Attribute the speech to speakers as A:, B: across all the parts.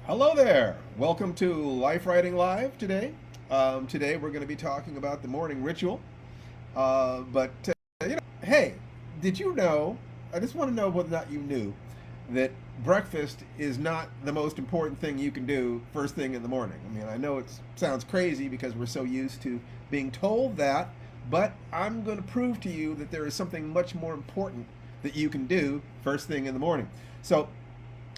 A: Hello there. Welcome to Life Writing Live today. Today we're going to be talking about the morning ritual. Hey, did you know? I just want to know whether or not you knew that breakfast is not the most important thing you can do first thing in the morning. I mean, I know it sounds crazy because we're so used to being told that, but I'm going to prove to you that there is something much more important that you can do first thing in the morning. So,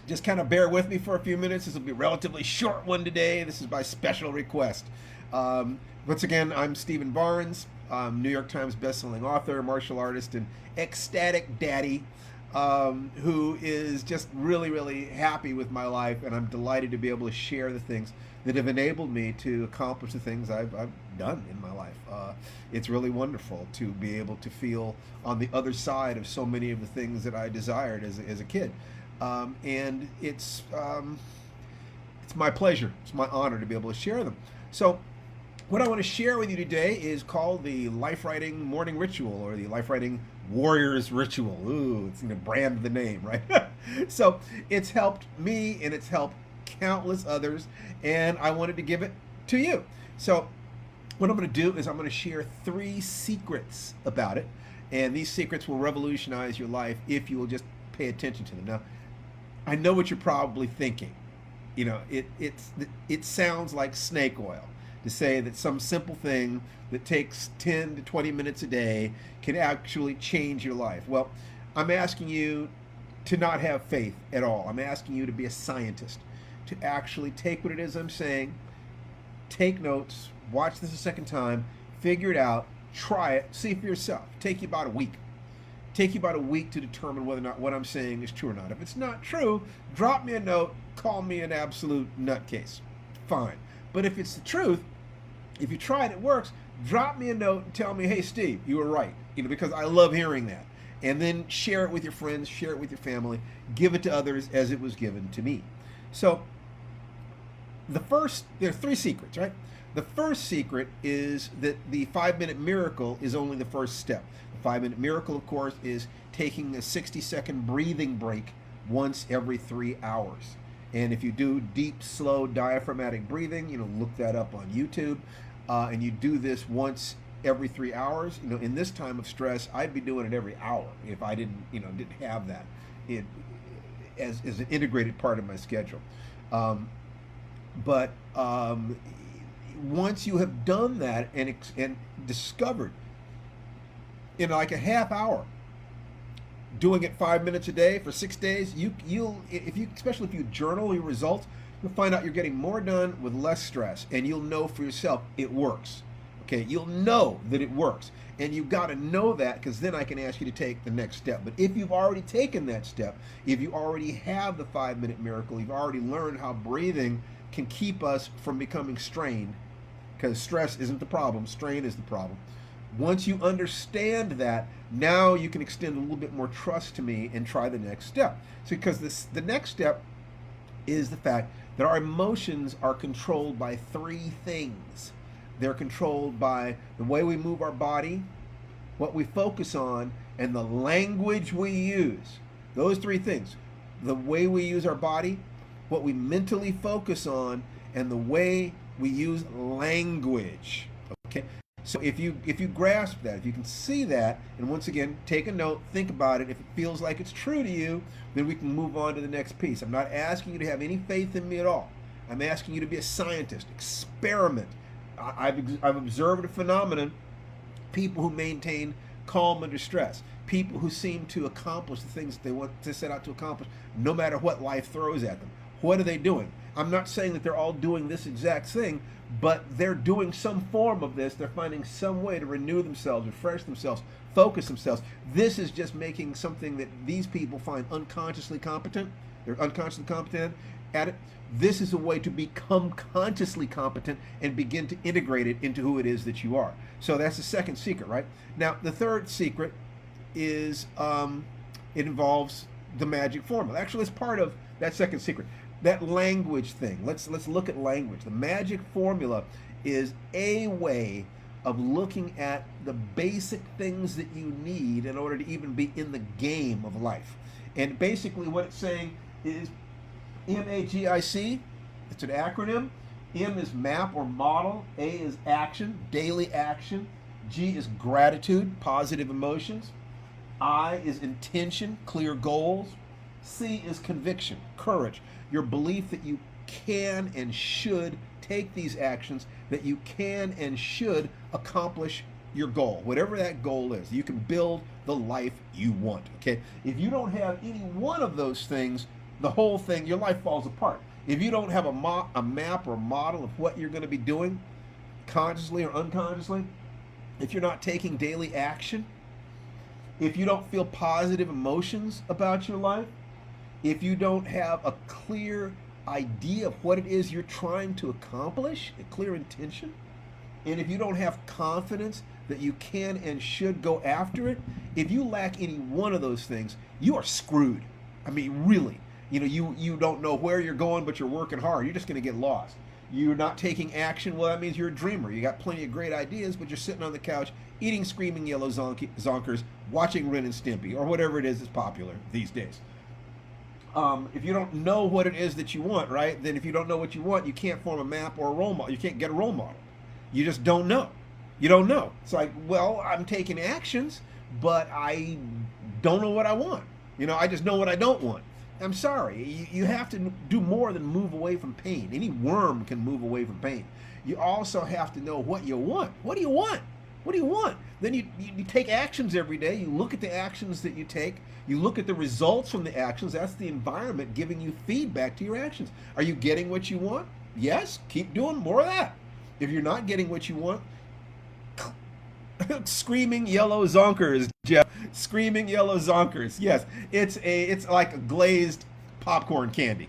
A: just kind of bear with me for a few minutes. This will be a relatively short one today. This is by special request. Once again, I'm Stephen Barnes, New York Times bestselling author, martial artist, and ecstatic daddy who is just really, really happy with my life. And I'm delighted to be able to share the things that have enabled me to accomplish the things I've done in my life. It's really wonderful to be able to feel on the other side of so many of the things that I desired as a kid. And it's my pleasure, it's my honor to be able to share them. So, what I want to share with you today is called the Life Writing Morning Ritual, or the Life Writing Warriors Ritual. Ooh, it's going to brand the name, right? So, it's helped me and it's helped countless others, and I wanted to give it to you. So, what I'm going to do is I'm going to share 3 secrets about it, and these secrets will revolutionize your life if you will just pay attention to them. Now, I know what you're probably thinking. It sounds like snake oil to say that some simple thing that takes 10 to 20 minutes a day can actually change your life. Well, I'm asking you to not have faith at all. I'm asking you to be a scientist, to actually take what it is I'm saying, take notes, watch this a second time, figure it out, try it, see for yourself. Take you about a week. Take you about a week to determine whether or not what I'm saying is true or not. If it's not true, drop me a note, call me an absolute nutcase. Fine. But if it's the truth, if you try it, it works, drop me a note and tell me, hey, Steve, you were right. Because I love hearing that. And then share it with your friends, share it with your family, give it to others as it was given to me. So, there are 3 secrets, right? The first secret is that the 5 minute miracle is only the first step. The 5 minute miracle, of course, is taking a 60-second breathing break once every 3 hours. And if you do deep, slow diaphragmatic breathing, look that up on YouTube, and you do this once every 3 hours, in this time of stress, I'd be doing it every hour if I didn't have that as an integrated part of my schedule. But once you have done that and discovered in like a half hour, doing it 5 minutes a day for 6 days, you'll if you especially if you journal your results, you'll find out you're getting more done with less stress, and you'll know for yourself it works. Okay, you'll know that it works, and you've got to know that, because then I can ask you to take the next step. But if you've already taken that step, if you already have the 5 minute miracle, you've already learned how breathing can keep us from becoming strained, because stress isn't the problem, strain is the problem. Once you understand that, now you can extend a little bit more trust to me and try the next step. So, because the next step is the fact that our emotions are controlled by 3 things. They're controlled by the way we move our body, what we focus on, and the language we use. Those 3 things: the way we use our body, what we mentally focus on, and the way we use language. Okay? So if you grasp that, if you can see that, and once again, take a note, think about it. If it feels like it's true to you, then we can move on to the next piece. I'm not asking you to have any faith in me at all. I'm asking you to be a scientist, experiment. I've observed a phenomenon: people who maintain calm under stress, people who seem to accomplish the things that they want to set out to accomplish, no matter what life throws at them. What are they doing? I'm not saying that they're all doing this exact thing, but they're doing some form of this. They're finding some way to renew themselves, refresh themselves, focus themselves. This is just making something that these people find unconsciously competent. They're unconsciously competent at it. This is a way to become consciously competent and begin to integrate it into who it is that you are. So that's the second secret, right? Now, the third secret is it involves the magic formula. Actually, it's part of that second secret. That language thing. Let's look at language. The magic formula is a way of looking at the basic things that you need in order to even be in the game of life. And basically what it's saying is, MAGIC, It's an acronym. M is map or model. A is action, daily action. G is gratitude, positive emotions. I is intention, clear goals. C is conviction, courage, your belief that you can and should take these actions, that you can and should accomplish your goal, whatever that goal is. You can build the life you want. Okay, if you don't have any one of those things, the whole thing, your life falls apart. If you don't have a map or model of what you're going to be doing, consciously or unconsciously, if you're not taking daily action, if you don't feel positive emotions about your life, if you don't have a clear idea of what it is you're trying to accomplish, a clear intention, and if you don't have confidence that you can and should go after it, if you lack any one of those things, you are screwed. I mean, really. You don't know where you're going, but you're working hard. You're just going to get lost. You're not taking action. Well, that means you're a dreamer. You got plenty of great ideas, but you're sitting on the couch eating Screaming Yellow Zonkers, watching Ren and Stimpy, or whatever it is that's popular these days. If you don't know what it is that you want, right, then if you don't know what you want, you can't form a map or a role model. You can't get a role model. You just don't know. You don't know. It's like, well, I'm taking actions, but I don't know what I want. I just know what I don't want. I'm sorry. You have to do more than move away from pain. Any worm can move away from pain. You also have to know what you want. What do you want? What do you want? Then you take actions every day. You look at the actions that you take. You look at the results from the actions. That's the environment giving you feedback to your actions. Are you getting what you want? Yes. Keep doing more of that. If you're not getting what you want, Screaming Yellow Zonkers, Jeff. Screaming Yellow Zonkers. Yes, it's like a glazed popcorn candy.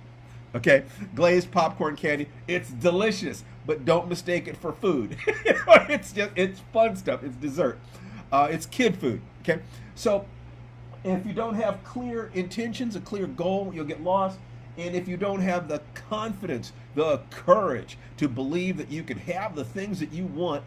A: Okay, glazed popcorn candy. It's delicious, but don't mistake it for food. It's fun stuff. It's dessert. It's kid food. Okay, so if you don't have clear intentions, a clear goal, you'll get lost. And if you don't have the confidence, the courage to believe that you can have the things that you want,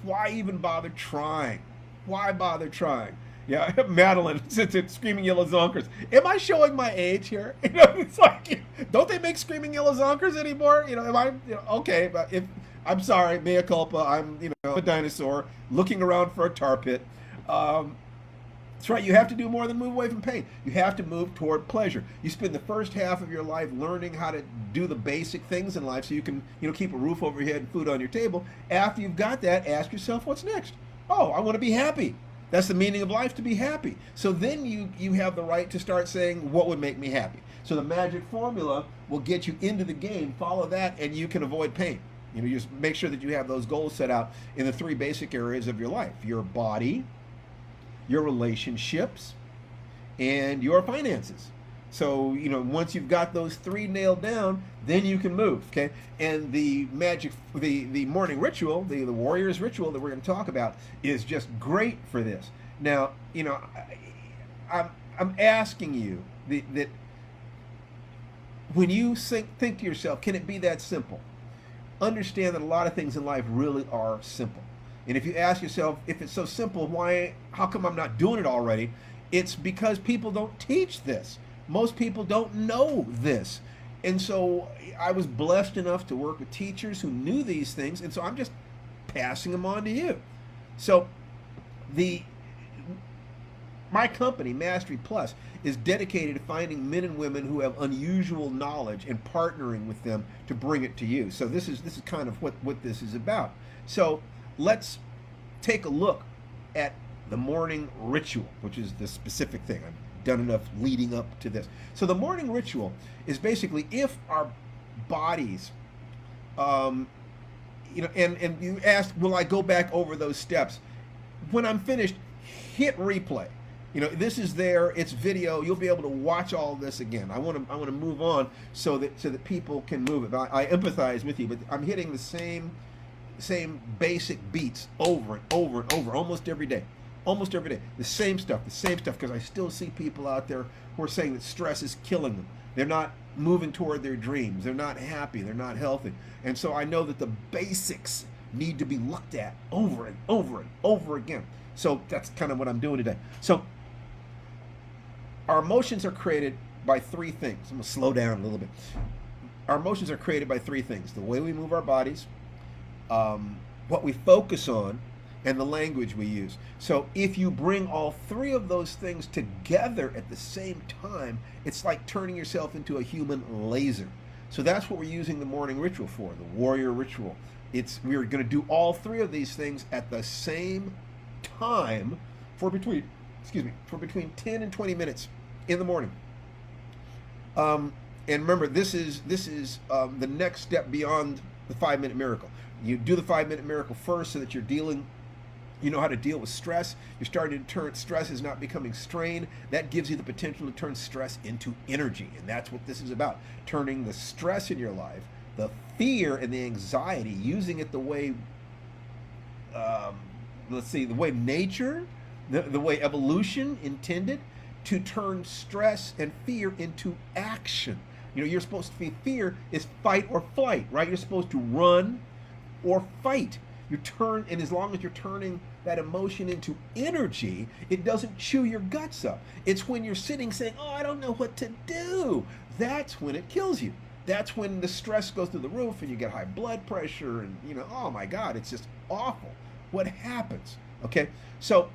A: why even bother trying? Why bother trying? Yeah, Madeline, since it's Screaming Yellow Zonkers. Am I showing my age here? It's like, don't they make Screaming Yellow Zonkers anymore? Am I, okay, but if, I'm sorry, mea culpa, I'm, a dinosaur looking around for a tar pit. That's right, you have to do more than move away from pain. You have to move toward pleasure. You spend the first half of your life learning how to do the basic things in life so you can, keep a roof over your head and food on your table. After you've got that, ask yourself, what's next? Oh, I want to be happy. That's the meaning of life, to be happy. So then you have the right to start saying, what would make me happy? So the magic formula will get you into the game. Follow that, and you can avoid pain. You just make sure that you have those goals set out in the three basic areas of your life: your body, your relationships, and your finances. So, once you've got those three nailed down, then you can move, okay? And the morning ritual, the warrior's ritual that we're going to talk about is just great for this. Now, I'm asking you that when you think to yourself, can it be that simple? Understand that a lot of things in life really are simple. And if you ask yourself, if it's so simple, how come I'm not doing it already? It's because people don't teach this. Most people don't know this. And so I was blessed enough to work with teachers who knew these things, and so I'm just passing them on to you. So my company, Mastery Plus, is dedicated to finding men and women who have unusual knowledge and partnering with them to bring it to you. So this is kind of what this is about. So let's take a look at the morning ritual, which is the specific thing. I've done enough leading up to this. So the morning ritual is basically, if our bodies, and you asked, will I go back over those steps? When I'm finished, hit replay. This is there. It's video. You'll be able to watch all this again. I want to move on so that people can move it. I empathize with you, but I'm hitting the same basic beats over and over and over almost every day. The same stuff, because I still see people out there who are saying that stress is killing them. They're not moving toward their dreams. They're not happy. They're not healthy. And so I know that the basics need to be looked at over and over and over again. So that's kind of what I'm doing today. So our emotions are created by three things. I'm going to slow down a little bit. our emotions are created by three things: the way we move our bodies, what we focus on, and the language we use. So if you bring all three of those things together at the same time, it's like turning yourself into a human laser. So that's what we're using the morning ritual for, the warrior ritual. We're going to do all three of these things at the same time for between 10 and 20 minutes in the morning. And remember, this is the next step beyond the 5-minute miracle. You do the 5-minute miracle first so that you know how to deal with stress. You're starting to turn stress is not becoming strain. That gives you the potential to turn stress into energy. And that's what this is about. Turning the stress in your life, the fear and the anxiety, using it the way, the way nature, the way evolution intended, to turn stress and fear into action. You're supposed to be, fear is fight or flight, right? You're supposed to run or fight. And as long as you're turning that emotion into energy, it doesn't chew your guts up. It's when you're sitting saying, oh, I don't know what to do. That's when it kills you. That's when the stress goes through the roof and you get high blood pressure and, oh my God, it's just awful. What happens? Okay. So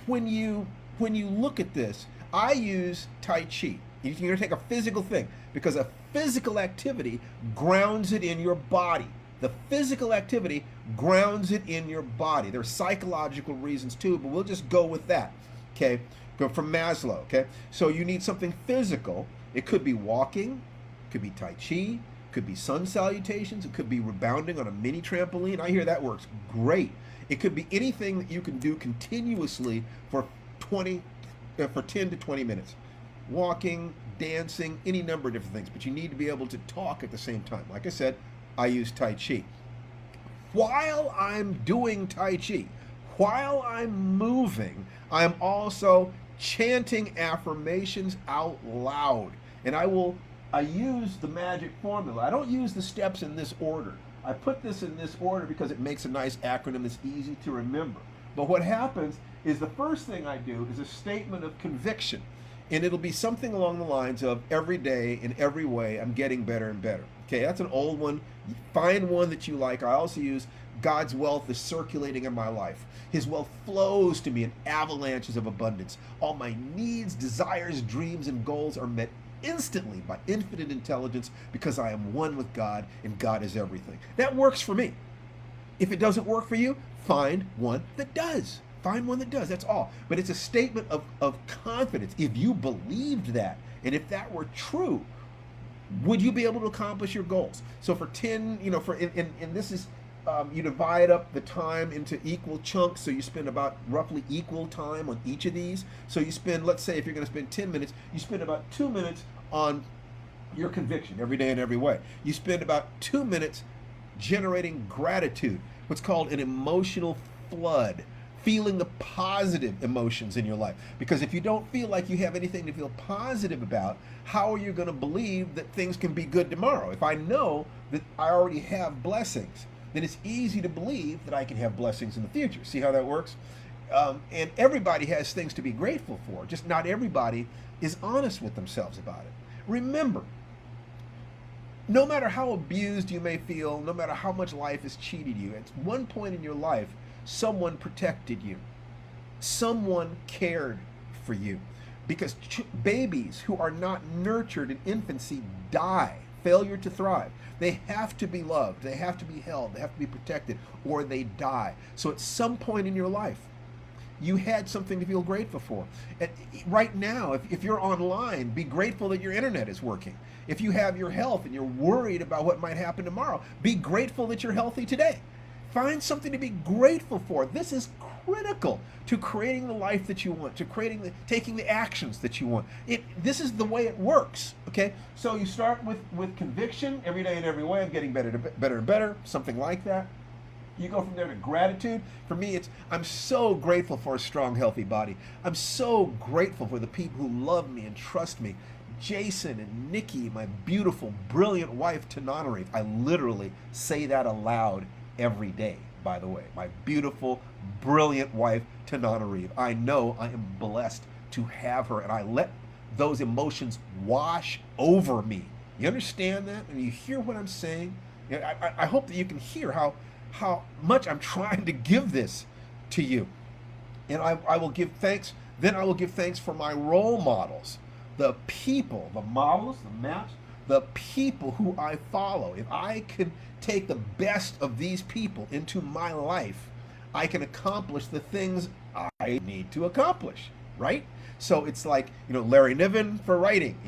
A: when you look at this, I use Tai Chi. You're going to take a physical thing because a physical activity grounds it in your body. The physical activity grounds it in your body. There are psychological reasons too, but we'll just go with that. Okay, go from Maslow. Okay, so you need something physical. It could be walking, could be Tai Chi, could be sun salutations, it could be rebounding on a mini trampoline. I hear that works great. It could be anything that you can do continuously for 10 to 20 minutes. Walking, dancing, any number of different things, but you need to be able to talk at the same time. Like I said, I use Tai Chi. While I'm doing Tai Chi, while I'm moving, I'm also chanting affirmations out loud. And I use the magic formula. I don't use the steps in this order. I put this in this order because it makes a nice acronym that's easy to remember. But what happens is the first thing I do is a statement of conviction. And it'll be something along the lines of, every day, in every way, I'm getting better and better. Okay, that's an old one. Find one that you like. I also use, God's wealth is circulating in my life. His wealth flows to me in avalanches of abundance. All my needs, desires, dreams, and goals are met instantly by infinite intelligence because I am one with God and God is everything. That works for me. If it doesn't work for you, find one that does. Find one that does, that's all. But it's a statement of confidence. If you believed that, and if that were true, would you be able to accomplish your goals? So for 10, and this is, you divide up the time into equal chunks, so you spend about roughly equal time on each of these. So you spend, let's say if you're going to spend 10 minutes, you spend about 2 minutes on your conviction every day in every way. You spend about 2 minutes generating gratitude, what's called an emotional flood. Feeling the positive emotions in your life. Because if you don't feel like you have anything to feel positive about, how are you going to believe that things can be good tomorrow? If I know that I already have blessings, then it's easy to believe that I can have blessings in the future. See how that works? And everybody has things to be grateful for. Just not everybody is honest with themselves about it. Remember, no matter how abused you may feel, no matter how much life has cheated you, at one point in your life, someone protected you. Someone cared for you. Because babies who are not nurtured in infancy die, failure to thrive. They have to be loved, they have to be held, they have to be protected, or they die. So at some point in your life, you had something to feel grateful for. And right now, if you're online, be grateful that your internet is working. If you have your health and you're worried about what might happen tomorrow, be grateful that you're healthy today. Find something to be grateful for. This is critical to creating the life that you want, to taking the actions that you want. This is the way it works, okay? So you start with conviction, every day in every way, I'm getting better and better, something like that. You go from there to gratitude. For me, I'm so grateful for a strong, healthy body. I'm so grateful for the people who love me and trust me. Jason and Nikki, my beautiful, brilliant wife, Tananarive. I literally say that aloud every day, by the way. My beautiful, brilliant wife, Tananarive. I know I am blessed to have her, and I let those emotions wash over me You understand that? And you hear what I'm saying? I hope that you can hear how much I'm trying to give this to you. And I will give thanks. Then I will give thanks for my role models, the people, the models, the maps, the people who I follow. If I can take the best of these people into my life, I can accomplish the things I need to accomplish, right? So it's like, Larry Niven for writing,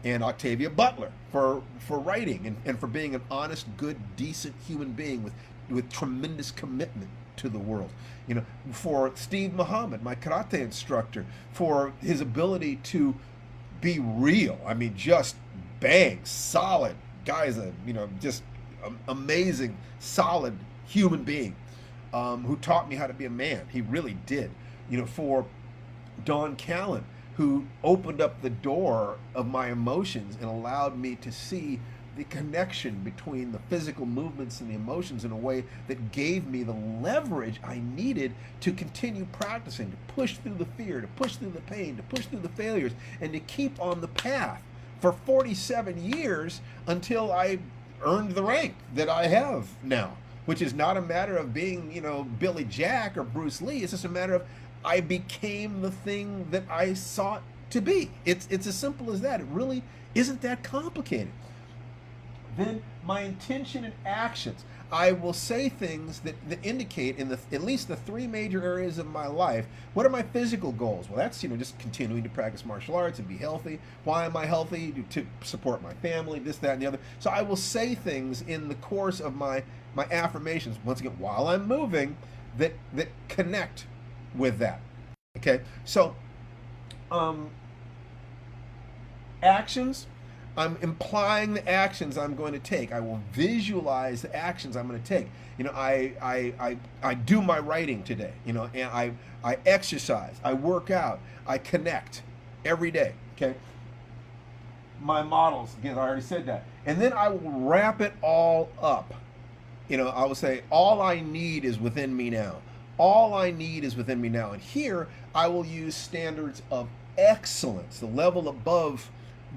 A: and Octavia Butler for writing and for being an honest, good, decent human being with tremendous commitment to the world. For Steve Muhammad, my karate instructor, for his ability to be real. I mean, just bang, solid guy's just amazing, solid human being, who taught me how to be a man. He really did. For Don Callan, who opened up the door of my emotions and allowed me to see the connection between the physical movements and the emotions in a way that gave me the leverage I needed to continue practicing, to push through the fear, to push through the pain, to push through the failures, and to keep on the path for 47 years until I earned the rank that I have now, which is not a matter of being, Billy Jack or Bruce Lee. It's just a matter of I became the thing that I sought to be. It's as simple as that. It really isn't that complicated. Then my intention and actions. I will say things that indicate in at least the three major areas of my life. What are my physical goals? Well, that's just continuing to practice martial arts and be healthy. Why am I healthy? To support my family, this, that, and the other. So I will say things in the course of my affirmations, once again, while I'm moving, that connect with that. Okay, so actions. I'm implying the actions I'm going to take. I will visualize the actions I'm going to take. I do my writing today. And I exercise. I work out. I connect every day. Okay. My models, again, I already said that. And then I will wrap it all up. I will say, all I need is within me now. All I need is within me now. And here I will use standards of excellence, the level above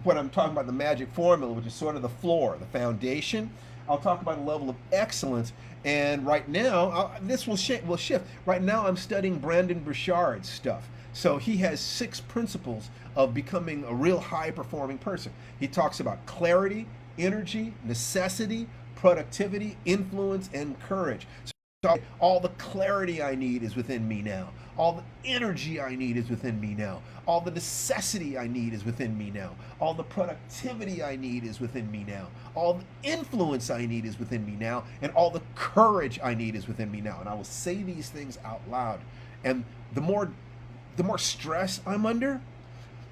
A: what I'm talking about, the magic formula, which is sort of the floor, the foundation. I'll talk about a level of excellence. And right now, this will shift. Right now, I'm studying Brendon Burchard's stuff. So he has 6 principles of becoming a real high-performing person. He talks about clarity, energy, necessity, productivity, influence, and courage. So all the clarity I need is within me now. All the energy I need is within me now. All the necessity I need is within me now. All the productivity I need is within me now. All the influence I need is within me now. And all the courage I need is within me now. And I will say these things out loud. And the more stress I'm under,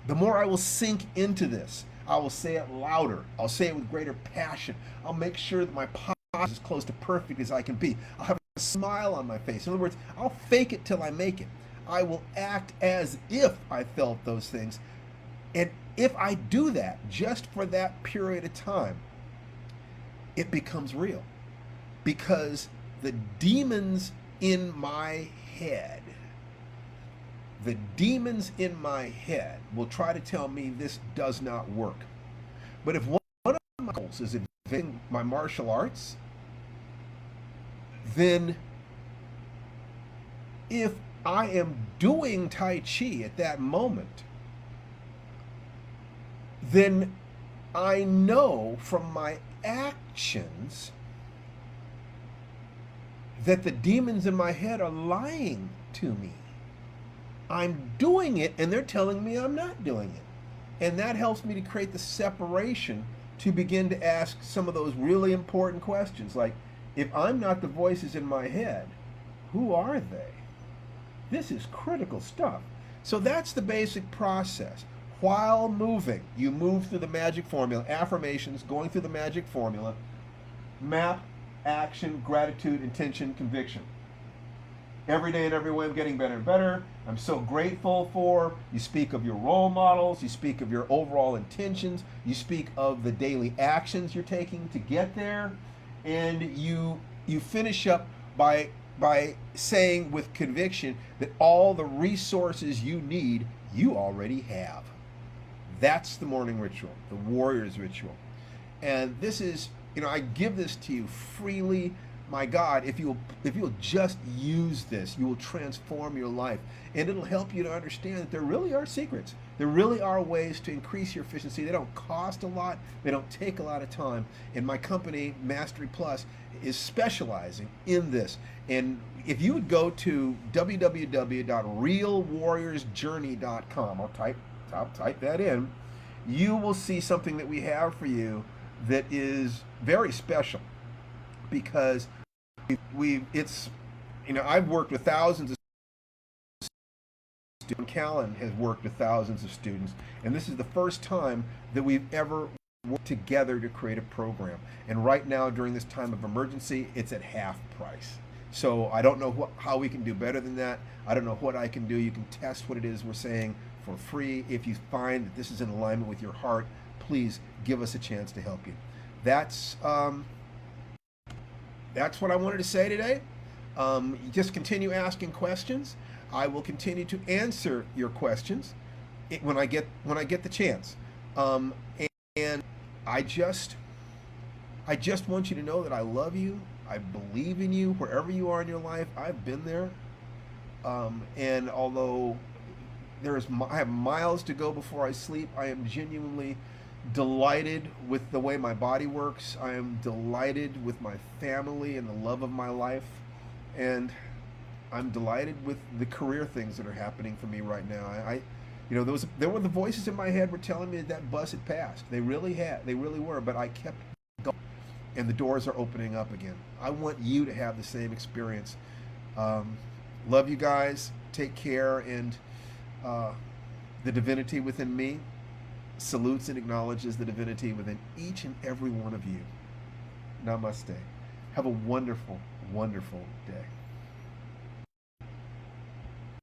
A: the more I will sink into this. I will say it louder. I'll say it with greater passion. I'll make sure that my posture is as close to perfect as I can be. I'll have a smile on my face. In other words, I'll fake it till I make it. I will act as if I felt those things. And if I do that just for that period of time, it becomes real. Because the demons in my head, will try to tell me this does not work. But if one of my goals is advancing my martial arts, then if I am doing Tai Chi at that moment, then I know from my actions that the demons in my head are lying to me. I'm doing it and they're telling me I'm not doing it. And that helps me to create the separation to begin to ask some of those really important questions, like, if I'm not the voices in my head, who are they? This is critical stuff. So that's the basic process. While moving, you move through the magic formula, affirmations, going through the magic formula, map, action, gratitude, intention, conviction. Every day and every way I'm getting better and better. I'm so grateful for. You speak of your role models. You speak of your overall intentions. You speak of the daily actions you're taking to get there. And you finish up by saying with conviction that all the resources you need, you already have. That's the morning ritual, the warrior's ritual. And this is, I give this to you freely. My God, if you'll just use this, you will transform your life, and it'll help you to understand that there really are secrets. There really are ways to increase your efficiency. They don't cost a lot. They don't take a lot of time. And my company, Mastery Plus, is specializing in this. And if you would go to www.realwarriorsjourney.com, I'll type that in, you will see something that we have for you that is very special, because it's, I've worked with thousands of students. Callan has worked with thousands of students, and this is the first time that we've ever worked together to create a program. And right now, during this time of emergency, it's at half price. So I don't know how we can do better than that. I don't know what I can do. You can test what it is we're saying for free. If you find that this is in alignment with your heart, please give us a chance to help you. That's what I wanted to say today. Just continue asking questions. I will continue to answer your questions when I get the chance. And I just want you to know that I love you. I believe in you wherever you are in your life. I've been there. And although I have miles to go before I sleep, I am genuinely delighted with the way my body works. I am delighted with my family and the love of my life, and I'm delighted with the career things that are happening for me right now. There were the voices in my head were telling me that bus had passed. They really were, but I kept going, and the doors are opening up again. I want you to have the same experience. Love you guys. Take care, and the divinity within me salutes and acknowledges the divinity within each and every one of you. Namaste. Have a wonderful, wonderful day.